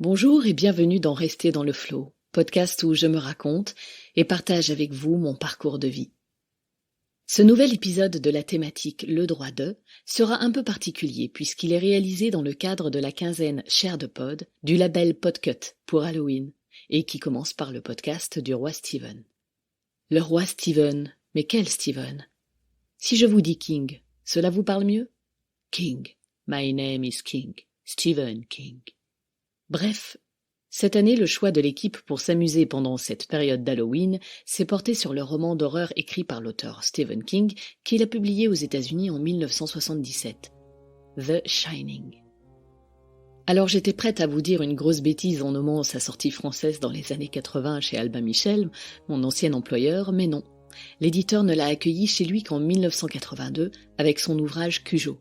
Bonjour et bienvenue dans Rester dans le Flow, podcast où je me raconte et partage avec vous mon parcours de vie. Ce nouvel épisode de la thématique Le droit de sera un peu particulier puisqu'il est réalisé dans le cadre de la quinzaine Chair de Pod du label Podcut pour Halloween et qui commence par le podcast du roi Stephen. Le roi Stephen, mais quel Stephen? Si je vous dis King, cela vous parle mieux? King, my name is King, Stephen King. Bref, cette année, le choix de l'équipe pour s'amuser pendant cette période d'Halloween s'est porté sur le roman d'horreur écrit par l'auteur Stephen King qu'il a publié aux États-Unis en 1977, The Shining. Alors j'étais prête à vous dire une grosse bêtise en nommant sa sortie française dans les années 80 chez Albin Michel, mon ancien employeur, mais non. L'éditeur ne l'a accueilli chez lui qu'en 1982 avec son ouvrage Cujo.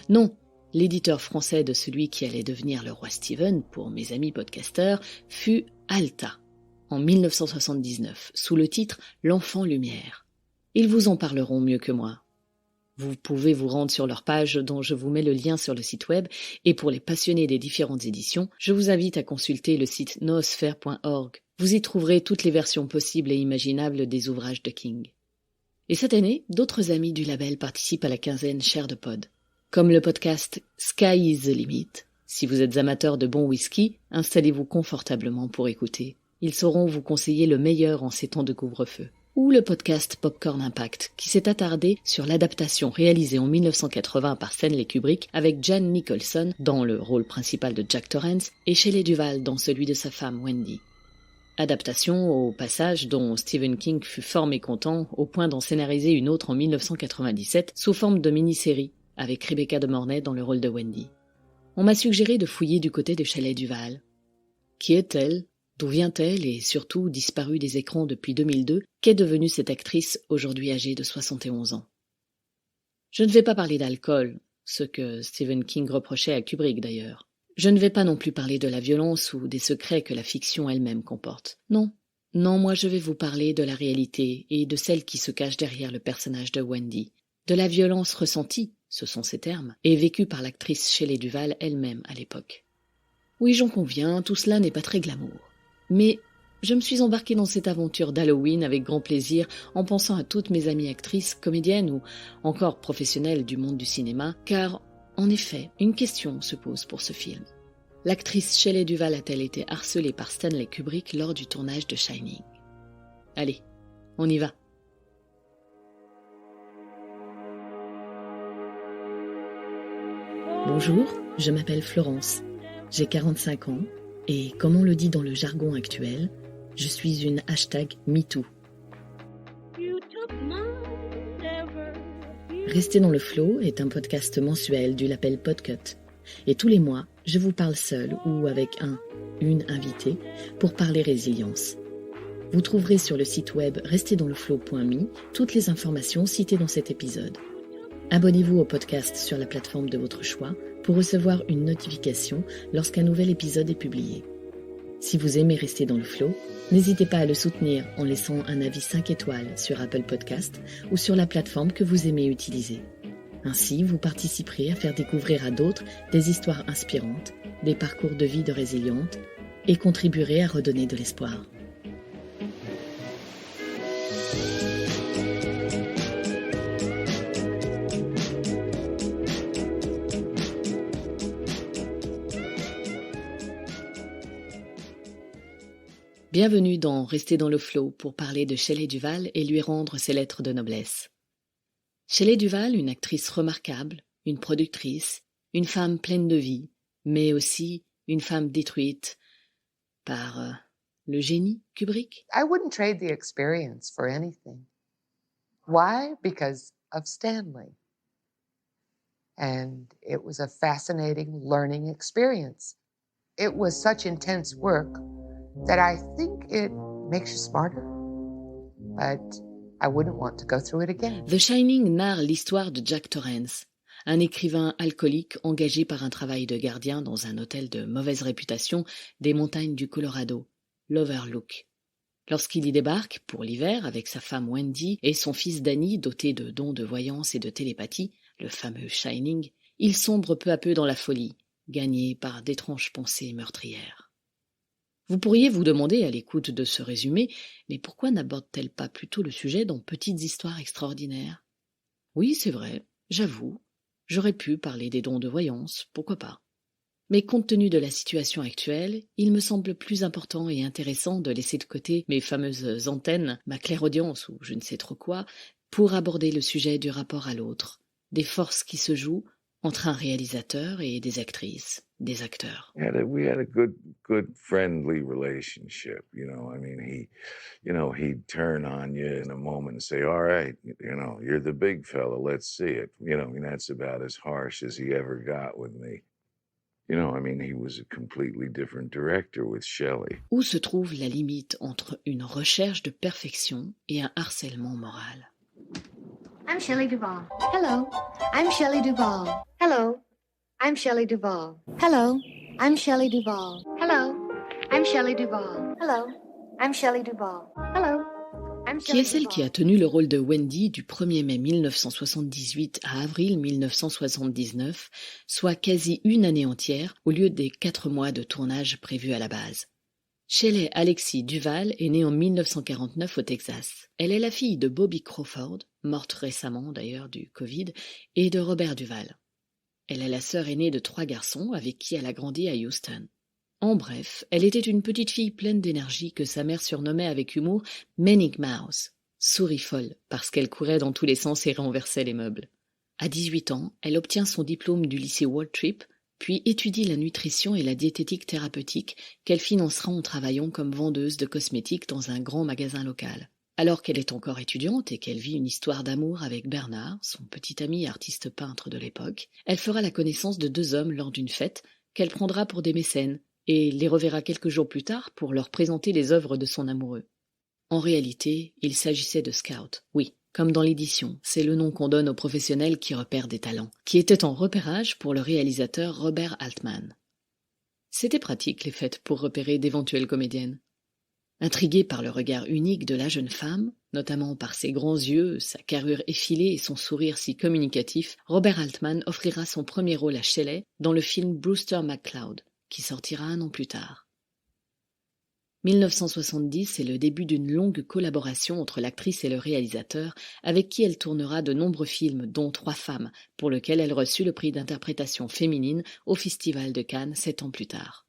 Non, l'éditeur français de celui qui allait devenir le roi Stephen, pour mes amis podcasteurs, fut Alta, en 1979, sous le titre L'Enfant Lumière. Ils vous en parleront mieux que moi. Vous pouvez vous rendre sur leur page dont je vous mets le lien sur le site web, et pour les passionnés des différentes éditions, je vous invite à consulter le site noosphere.org. Vous y trouverez toutes les versions possibles et imaginables des ouvrages de King. Et cette année, d'autres amis du label participent à la quinzaine Chair de Pod. Comme le podcast Sky is the Limit. Si vous êtes amateur de bon whisky, installez-vous confortablement pour écouter. Ils sauront vous conseiller le meilleur en ces temps de couvre-feu. Ou le podcast Popcorn Impact, qui s'est attardé sur l'adaptation réalisée en 1980 par Stanley Kubrick avec Jan Nicholson dans le rôle principal de Jack Torrance et Shelley Duvall dans celui de sa femme Wendy. Adaptation, au passage, dont Stephen King fut fort mécontent au point d'en scénariser une autre en 1997 sous forme de mini-série, avec Rebecca de Mornay dans le rôle de Wendy. On m'a suggéré de fouiller du côté de Shelley Duvall. Qui est-elle? D'où vient-elle? Et surtout, disparue des écrans depuis 2002, qu'est devenue cette actrice aujourd'hui âgée de 71 ans? Je ne vais pas parler d'alcool, ce que Stephen King reprochait à Kubrick d'ailleurs. Je ne vais pas non plus parler de la violence ou des secrets que la fiction elle-même comporte. Non, moi je vais vous parler de la réalité et de celle qui se cache derrière le personnage de Wendy, de la violence ressentie, ce sont ses termes, et vécue par l'actrice Shelley Duvall elle-même à l'époque. Oui, j'en conviens, tout cela n'est pas très glamour. Mais je me suis embarquée dans cette aventure d'Halloween avec grand plaisir en pensant à toutes mes amies actrices, comédiennes ou encore professionnelles du monde du cinéma, car, en effet, une question se pose pour ce film. L'actrice Shelley Duvall a-t-elle été harcelée par Stanley Kubrick lors du tournage de Shining? Allez, on y va. Bonjour, je m'appelle Florence, j'ai 45 ans et, comme on le dit dans le jargon actuel, je suis une #MeToo. Rester dans le flow est un podcast mensuel du label Podcut et tous les mois, je vous parle seul ou avec une invitée pour parler résilience. Vous trouverez sur le site web restezdansleflow.me toutes les informations citées dans cet épisode. Abonnez-vous au podcast sur la plateforme de votre choix pour recevoir une notification lorsqu'un nouvel épisode est publié. Si vous aimez rester dans le flow, n'hésitez pas à le soutenir en laissant un avis 5 étoiles sur Apple Podcast ou sur la plateforme que vous aimez utiliser. Ainsi, vous participerez à faire découvrir à d'autres des histoires inspirantes, des parcours de vie de résilientes et contribuerez à redonner de l'espoir. Bienvenue dans Rester dans le flow pour parler de Shelley Duvall et lui rendre ses lettres de noblesse. Shelley Duvall, une actrice remarquable, une productrice, une femme pleine de vie, mais aussi une femme détruite par le génie Kubrick. I wouldn't trade the experience for anything. Why? Because of Stanley. And it was a fascinating learning experience. It was such intense work that I think it makes you smarter. But I wouldn't want to go through it again. The Shining narre l'histoire de Jack Torrance, un écrivain alcoolique engagé par un travail de gardien dans un hôtel de mauvaise réputation des montagnes du Colorado, l'Overlook. Lorsqu'il y débarque, pour l'hiver, avec sa femme Wendy et son fils Danny, doté de dons de voyance et de télépathie, le fameux Shining, il sombre peu à peu dans la folie, gagnée par d'étranges pensées meurtrières. Vous pourriez vous demander à l'écoute de ce résumé, mais pourquoi n'aborde-t-elle pas plutôt le sujet dans Petites histoires extraordinaires ? Oui, c'est vrai, j'avoue, j'aurais pu parler des dons de voyance, pourquoi pas. Mais compte tenu de la situation actuelle, il me semble plus important et intéressant de laisser de côté mes fameuses antennes, ma clairaudience ou je ne sais trop quoi, pour aborder le sujet du rapport à l'autre, des forces qui se jouent entre un réalisateur et des actrices, des acteurs. We had a good friendly relationship. I mean, he'd turn on you in a moment and say, "All right, you're the big fella. Let's see it." I mean, that's about as harsh as he ever got with me. I mean, he was a completely different director with Shelley. Où se trouve la limite entre une recherche de perfection et un harcèlement moral? I'm Shelley Duvall. Hello, I'm Shelley Duvall. Hello, I'm Shelley Duvall. Hello, I'm Shelley Duvall. Hello, I'm Shelley Duvall. Hello, I'm Shelley Duvall. Hello, I'm Qui est celle qui a tenu le rôle de Wendy du 1er mai 1978 à avril 1979, soit quasi une année entière, au lieu des 4 mois de tournage prévus à la base. Shelley Alexis Duvall est née en 1949 au Texas. Elle est la fille de Bobby Crawford, morte récemment d'ailleurs du Covid, et de Robert Duvall. Elle est la sœur aînée de 3 garçons avec qui elle a grandi à Houston. En bref, elle était une petite fille pleine d'énergie que sa mère surnommait avec humour Manic Mouse, souris folle, parce qu'elle courait dans tous les sens et renversait les meubles. À 18 ans, elle obtient son diplôme du lycée Waltrip, puis étudie la nutrition et la diététique thérapeutique qu'elle financera en travaillant comme vendeuse de cosmétiques dans un grand magasin local. Alors qu'elle est encore étudiante et qu'elle vit une histoire d'amour avec Bernard, son petit ami artiste peintre de l'époque, elle fera la connaissance de 2 hommes lors d'une fête qu'elle prendra pour des mécènes et les reverra quelques jours plus tard pour leur présenter les œuvres de son amoureux. En réalité, il s'agissait de scouts, oui. Comme dans l'édition, c'est le nom qu'on donne aux professionnels qui repèrent des talents, qui étaient en repérage pour le réalisateur Robert Altman. C'était pratique les fêtes pour repérer d'éventuelles comédiennes. Intrigué par le regard unique de la jeune femme, notamment par ses grands yeux, sa carrure effilée et son sourire si communicatif, Robert Altman offrira son premier rôle à Shelley dans le film Brewster McCloud, qui sortira 1 an plus tard. 1970 est le début d'une longue collaboration entre l'actrice et le réalisateur, avec qui elle tournera de nombreux films, dont 3 femmes, pour lequel elle reçut le prix d'interprétation féminine au Festival de Cannes 7 ans plus tard.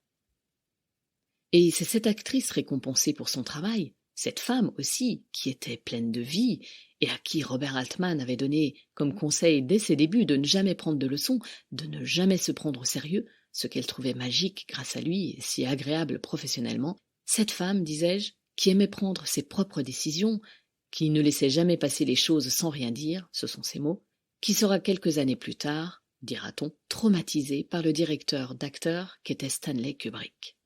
Et c'est cette actrice récompensée pour son travail, cette femme aussi, qui était pleine de vie, et à qui Robert Altman avait donné comme conseil dès ses débuts de ne jamais prendre de leçons, de ne jamais se prendre au sérieux, ce qu'elle trouvait magique grâce à lui et si agréable professionnellement. Cette femme, disais-je, qui aimait prendre ses propres décisions, qui ne laissait jamais passer les choses sans rien dire, ce sont ses mots, qui sera quelques années plus tard, dira-t-on, traumatisée par le directeur d'acteurs qu'était Stanley Kubrick.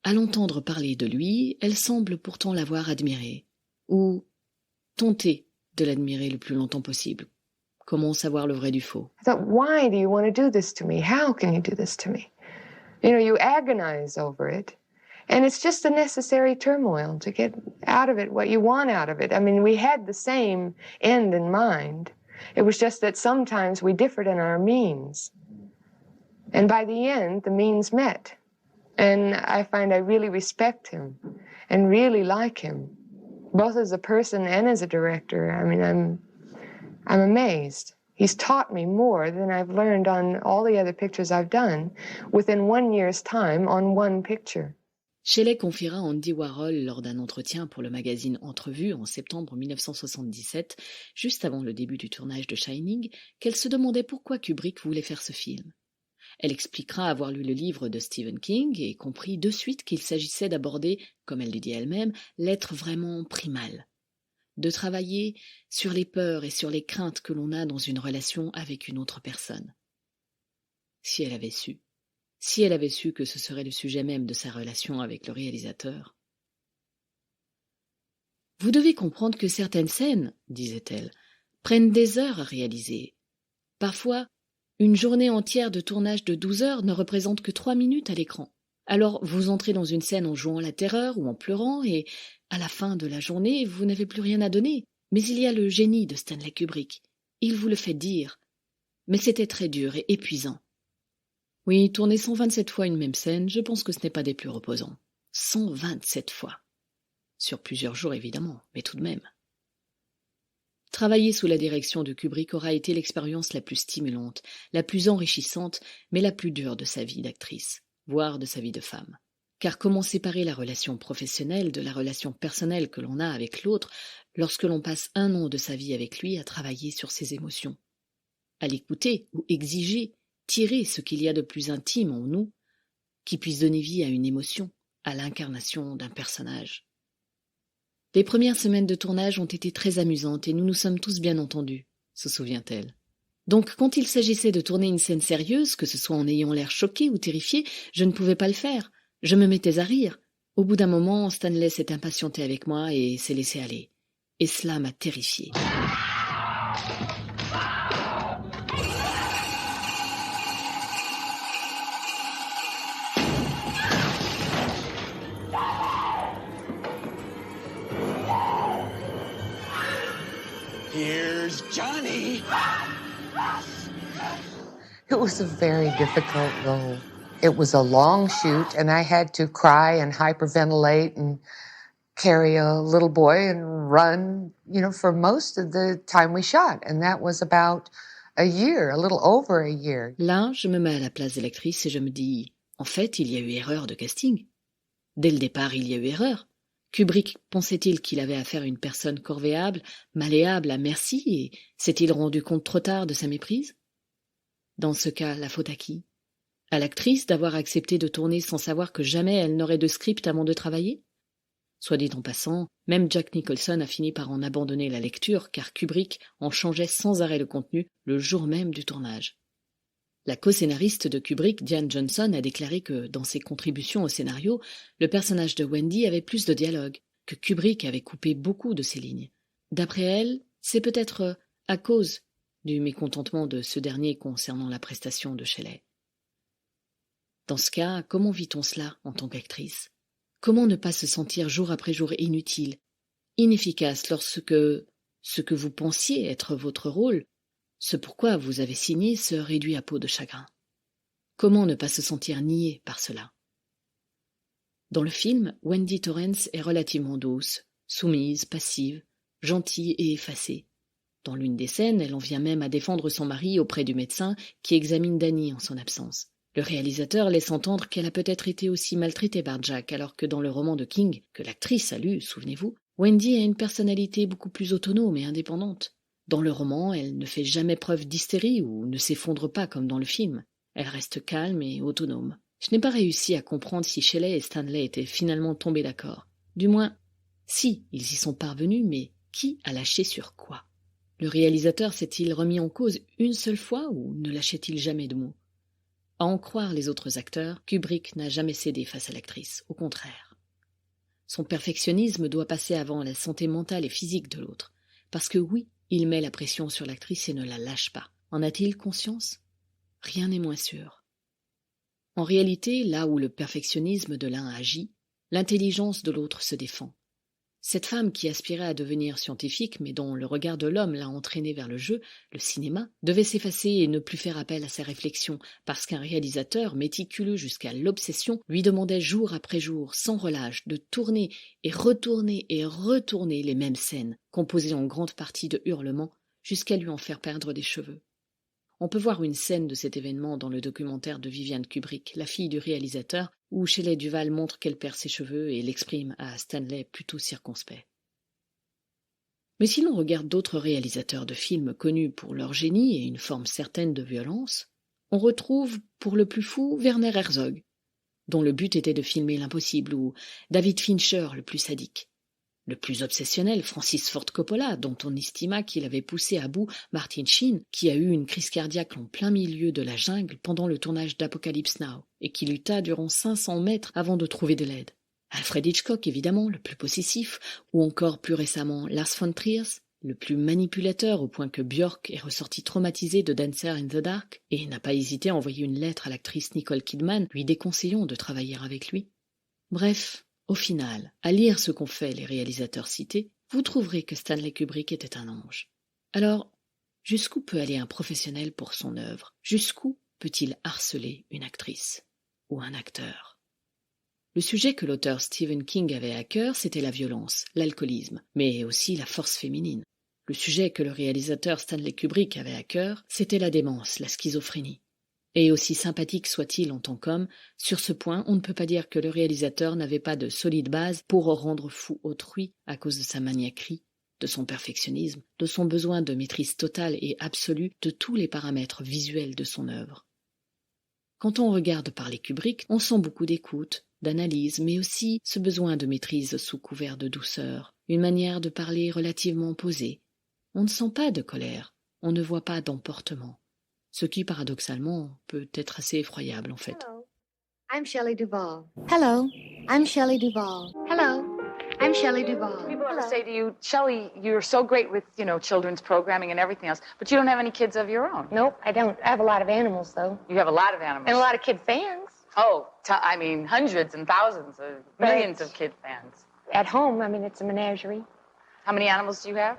À l'entendre parler de lui, elle semble pourtant l'avoir admiré, ou tenter de l'admirer le plus longtemps possible. Comment savoir le vrai du faux? I thought, why do you want to do this to me? How can you do this to me? You agonize over it. And it's just a necessary turmoil to get out of it what you want out of it. I mean, we had the same end in mind. It was just that sometimes we differed in our means. And by the end, the means met. And I find I really respect him and really like him, both as a person and as a director. I mean, I'm amazed. He's taught me more than I've learned on all the other pictures I've done within 1 year's time on one picture. Shelley confiera à Andy Warhol lors d'un entretien pour le magazine Entrevue en septembre 1977, juste avant le début du tournage de Shining, qu'elle se demandait pourquoi Kubrick voulait faire ce film. Elle expliquera avoir lu le livre de Stephen King et compris de suite qu'il s'agissait d'aborder, comme elle le dit elle-même, l'être vraiment primal. De travailler sur les peurs et sur les craintes que l'on a dans une relation avec une autre personne. Si elle avait su que ce serait le sujet même de sa relation avec le réalisateur. « Vous devez comprendre que certaines scènes, disait-elle, prennent des heures à réaliser. Parfois, une journée entière de tournage de 12 heures ne représente que 3 minutes à l'écran. Alors vous entrez dans une scène en jouant la terreur ou en pleurant et, à la fin de la journée, vous n'avez plus rien à donner. Mais il y a le génie de Stanley Kubrick. Il vous le fait dire. Mais c'était très dur et épuisant. Oui, tourner 127 fois une même scène, je pense que ce n'est pas des plus reposants. 127 fois. Sur plusieurs jours, évidemment, mais tout de même. Travailler sous la direction de Kubrick aura été l'expérience la plus stimulante, la plus enrichissante, mais la plus dure de sa vie d'actrice, voire de sa vie de femme. Car comment séparer la relation professionnelle de la relation personnelle que l'on a avec l'autre lorsque l'on passe un an de sa vie avec lui à travailler sur ses émotions, à l'écouter ou exiger, tirer ce qu'il y a de plus intime en nous, qui puisse donner vie à une émotion, à l'incarnation d'un personnage. Les premières semaines de tournage ont été très amusantes et nous nous sommes tous bien entendus, se souvient-elle. Donc quand il s'agissait de tourner une scène sérieuse, que ce soit en ayant l'air choqué ou terrifié, je ne pouvais pas le faire. Je me mettais à rire. Au bout d'un moment, Stanley s'est impatienté avec moi et s'est laissé aller. Et cela m'a terrifiée. Here's Johnny. It was a very difficult role. It was a long shoot, and I had to cry and hyperventilate and carry a little boy and run, for most of the time we shot. And that was about a year, a little over a year. Là, je me mets à la place de l'actrice et je me dis, en fait, il y a eu erreur de casting. Dès le départ, il y a eu erreur. Kubrick pensait-il qu'il avait affaire à une personne corvéable, malléable à merci, et s'est-il rendu compte trop tard de sa méprise? Dans ce cas, la faute à qui? À l'actrice d'avoir accepté de tourner sans savoir que jamais elle n'aurait de script avant de travailler? Soit dit en passant, même Jack Nicholson a fini par en abandonner la lecture car Kubrick en changeait sans arrêt le contenu le jour même du tournage. La co-scénariste de Kubrick, Diane Johnson, a déclaré que, dans ses contributions au scénario, le personnage de Wendy avait plus de dialogue, que Kubrick avait coupé beaucoup de ses lignes. D'après elle, c'est peut-être à cause du mécontentement de ce dernier concernant la prestation de Shelley. Dans ce cas, comment vit-on cela en tant qu'actrice? Comment ne pas se sentir jour après jour inutile, inefficace lorsque ce que vous pensiez être votre rôle, ce pourquoi vous avez signé, se réduit à peau de chagrin? Comment ne pas se sentir nié par cela? Dans le film, Wendy Torrance est relativement douce, soumise, passive, gentille et effacée. Dans l'une des scènes, elle en vient même à défendre son mari auprès du médecin qui examine Danny en son absence. Le réalisateur laisse entendre qu'elle a peut-être été aussi maltraitée par Jack, alors que dans le roman de King, que l'actrice a lu, souvenez-vous, Wendy a une personnalité beaucoup plus autonome et indépendante. Dans le roman, elle ne fait jamais preuve d'hystérie ou ne s'effondre pas comme dans le film. Elle reste calme et autonome. Je n'ai pas réussi à comprendre si Shelley et Stanley étaient finalement tombés d'accord. Du moins, si, ils y sont parvenus, mais qui a lâché sur quoi? Le réalisateur s'est-il remis en cause une seule fois ou ne lâchait-il jamais de mots? À en croire les autres acteurs, Kubrick n'a jamais cédé face à l'actrice, au contraire. Son perfectionnisme doit passer avant la santé mentale et physique de l'autre, parce que oui, il met la pression sur l'actrice et ne la lâche pas. En a-t-il conscience? Rien n'est moins sûr. En réalité, là où le perfectionnisme de l'un agit, l'intelligence de l'autre se défend. Cette femme qui aspirait à devenir scientifique, mais dont le regard de l'homme l'a entraînée vers le jeu, le cinéma, devait s'effacer et ne plus faire appel à ses réflexions, parce qu'un réalisateur méticuleux jusqu'à l'obsession lui demandait jour après jour, sans relâche, de tourner et retourner les mêmes scènes, composées en grande partie de hurlements, jusqu'à lui en faire perdre des cheveux. On peut voir une scène de cet événement dans le documentaire de Viviane Kubrick, la fille du réalisateur, où Shelley Duvall montre qu'elle perd ses cheveux et l'exprime à Stanley plutôt circonspect. Mais si l'on regarde d'autres réalisateurs de films connus pour leur génie et une forme certaine de violence, on retrouve, pour le plus fou, Werner Herzog, dont le but était de filmer l'impossible, ou David Fincher, le plus sadique. Le plus obsessionnel, Francis Ford Coppola, dont on estima qu'il avait poussé à bout Martin Sheen, qui a eu une crise cardiaque en plein milieu de la jungle pendant le tournage d'Apocalypse Now, et qui lutta durant 500 mètres avant de trouver de l'aide. Alfred Hitchcock, évidemment, le plus possessif, ou encore plus récemment Lars von Trier, le plus manipulateur au point que Björk est ressorti traumatisé de Dancer in the Dark, et n'a pas hésité à envoyer une lettre à l'actrice Nicole Kidman lui déconseillant de travailler avec lui. Bref, au final, à lire ce qu'ont fait les réalisateurs cités, vous trouverez que Stanley Kubrick était un ange. Alors, jusqu'où peut aller un professionnel pour son œuvre? Jusqu'où peut-il harceler une actrice ou un acteur? Le sujet que l'auteur Stephen King avait à cœur, c'était la violence, l'alcoolisme, mais aussi la force féminine. Le sujet que le réalisateur Stanley Kubrick avait à cœur, c'était la démence, la schizophrénie. Et aussi sympathique soit-il en tant qu'homme, sur ce point, on ne peut pas dire que le réalisateur n'avait pas de solide base pour rendre fou autrui à cause de sa maniaquerie, de son perfectionnisme, de son besoin de maîtrise totale et absolue de tous les paramètres visuels de son œuvre. Quand on regarde parler Kubrick, on sent beaucoup d'écoute, d'analyse, mais aussi ce besoin de maîtrise sous couvert de douceur, une manière de parler relativement posée. On ne sent pas de colère, on ne voit pas d'emportement. Ce qui, paradoxalement, peut être assez effroyable, en fait. Hello, I'm Shelley Duvall. Hello, I'm Shelley Duvall. Hello, I'm Shelley Duvall. People want to say to you, Shelley, you're so great with, children's programming and everything else, but you don't have any kids of your own. Nope, I don't. I have a lot of animals, though. You have a lot of animals. And a lot of kid fans. Oh, hundreds and thousands of millions of kid fans. At home, it's a menagerie. How many animals do you have?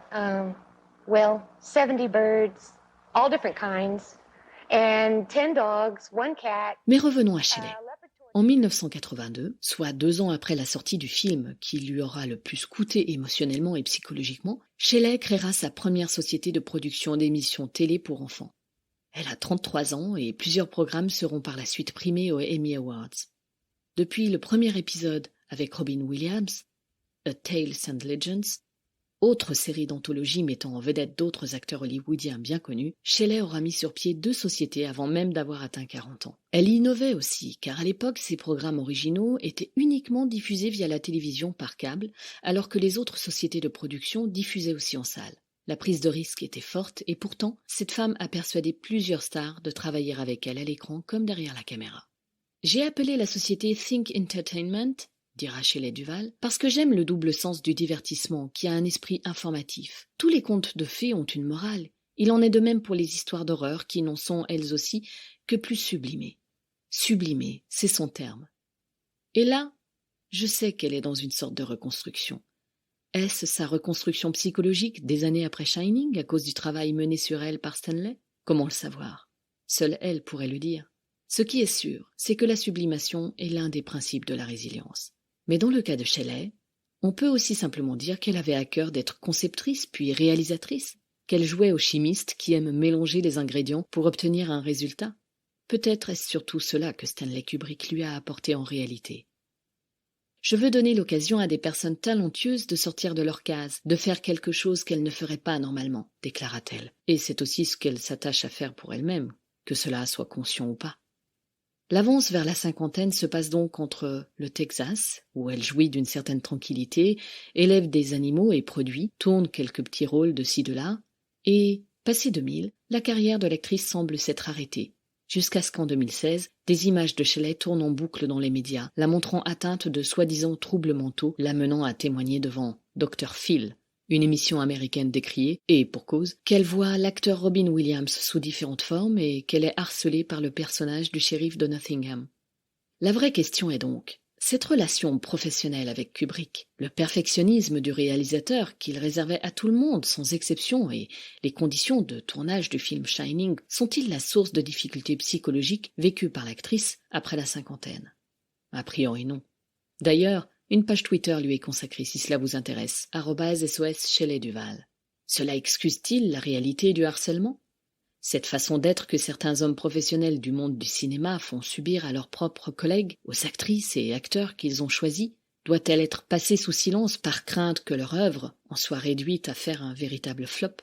70 birds, all different kinds. And 10 dogs, 1 cat. Mais revenons à Shelley. En 1982, soit 2 ans après la sortie du film qui lui aura le plus coûté émotionnellement et psychologiquement, Shelley créera sa première société de production d'émissions télé pour enfants. Elle a 33 ans et plusieurs programmes seront par la suite primés aux Emmy Awards. Depuis le premier épisode avec Robin Williams, A Tales and Legends, autre série d'anthologie mettant en vedette d'autres acteurs hollywoodiens bien connus, Shelley aura mis sur pied 2 sociétés avant même d'avoir atteint 40 ans. Elle innovait aussi, car à l'époque, ses programmes originaux étaient uniquement diffusés via la télévision par câble, alors que les autres sociétés de production diffusaient aussi en salle. La prise de risque était forte et pourtant, cette femme a persuadé plusieurs stars de travailler avec elle à l'écran comme derrière la caméra. J'ai appelé la société Think Entertainment, dira Shelley Duvall, parce que j'aime le double sens du divertissement qui a un esprit informatif. Tous les contes de fées ont une morale. Il en est de même pour les histoires d'horreur qui n'en sont, elles aussi, que plus sublimées. Sublimées, c'est son terme. Et là, je sais qu'elle est dans une sorte de reconstruction. Est-ce sa reconstruction psychologique des années après Shining à cause du travail mené sur elle par Stanley? Comment le savoir? Seule elle pourrait le dire. Ce qui est sûr, c'est que la sublimation est l'un des principes de la résilience. Mais dans le cas de Shelley, on peut aussi simplement dire qu'elle avait à cœur d'être conceptrice puis réalisatrice, qu'elle jouait au chimiste qui aime mélanger les ingrédients pour obtenir un résultat. Peut-être est-ce surtout cela que Stanley Kubrick lui a apporté en réalité. Je veux donner l'occasion à des personnes talentueuses de sortir de leur case, de faire quelque chose qu'elles ne feraient pas normalement, déclara-t-elle. Et c'est aussi ce qu'elle s'attache à faire pour elle-même, que cela soit conscient ou pas. L'avance vers la cinquantaine se passe donc entre le Texas, où elle jouit d'une certaine tranquillité, élève des animaux et produit, tourne quelques petits rôles de ci de là, et, passé 2000, la carrière de l'actrice semble s'être arrêtée, jusqu'à ce qu'en 2016, des images de Shelley tournent en boucle dans les médias, la montrant atteinte de soi-disant troubles mentaux, la menant à témoigner devant Dr. Phil, une émission américaine décriée, et pour cause, qu'elle voit l'acteur Robin Williams sous différentes formes et qu'elle est harcelée par le personnage du shérif de Nottingham. La vraie question est donc, cette relation professionnelle avec Kubrick, le perfectionnisme du réalisateur qu'il réservait à tout le monde sans exception et les conditions de tournage du film Shining sont-ils la source de difficultés psychologiques vécues par l'actrice après la cinquantaine? A priori non. D'ailleurs, une page Twitter lui est consacrée si cela vous intéresse, @SOS Shelley Duvall. Cela excuse-t-il la réalité du harcèlement? Cette façon d'être que certains hommes professionnels du monde du cinéma font subir à leurs propres collègues, aux actrices et acteurs qu'ils ont choisis, doit-elle être passée sous silence par crainte que leur œuvre en soit réduite à faire un véritable flop?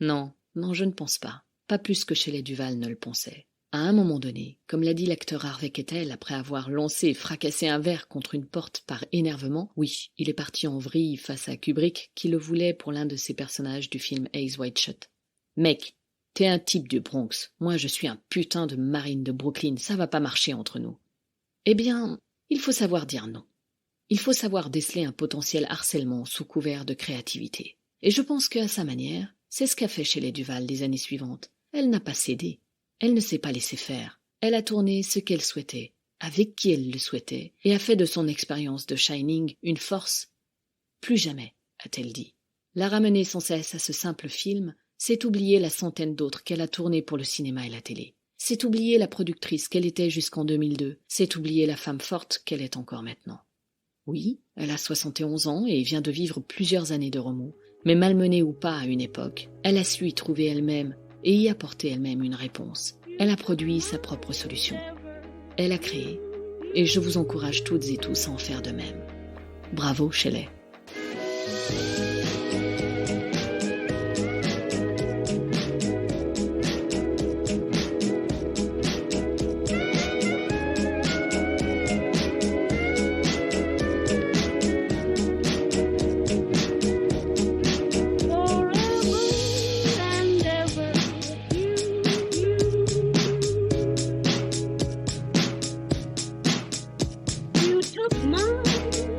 Non, je ne pense pas. Pas plus que Shelley Duvall ne le pensait. À un moment donné, comme l'a dit l'acteur Harvey Keitel après avoir lancé et fracassé un verre contre une porte par énervement, oui, il est parti en vrille face à Kubrick qui le voulait pour l'un de ses personnages du film Eyes Wide Shut. « Mec, t'es un type du Bronx, moi je suis un putain de marine de Brooklyn, ça va pas marcher entre nous. » Eh bien, il faut savoir dire non. Il faut savoir déceler un potentiel harcèlement sous couvert de créativité. Et je pense qu'à sa manière, c'est ce qu'a fait Shelley Duvall les années suivantes. Elle n'a pas cédé. Elle ne s'est pas laissée faire. Elle a tourné ce qu'elle souhaitait, avec qui elle le souhaitait, et a fait de son expérience de Shining une force. Plus jamais, a-t-elle dit. La ramener sans cesse à ce simple film, c'est oublier la centaine d'autres qu'elle a tournés pour le cinéma et la télé. C'est oublier la productrice qu'elle était jusqu'en 2002. C'est oublier la femme forte qu'elle est encore maintenant. Oui, elle a 71 ans et vient de vivre plusieurs années de remous. Mais malmenée ou pas à une époque, elle a su y trouver elle-même et y apporter elle-même une réponse. Elle a produit sa propre solution. Elle a créé. Et je vous encourage toutes et tous à en faire de même. Bravo, Shelley. Took my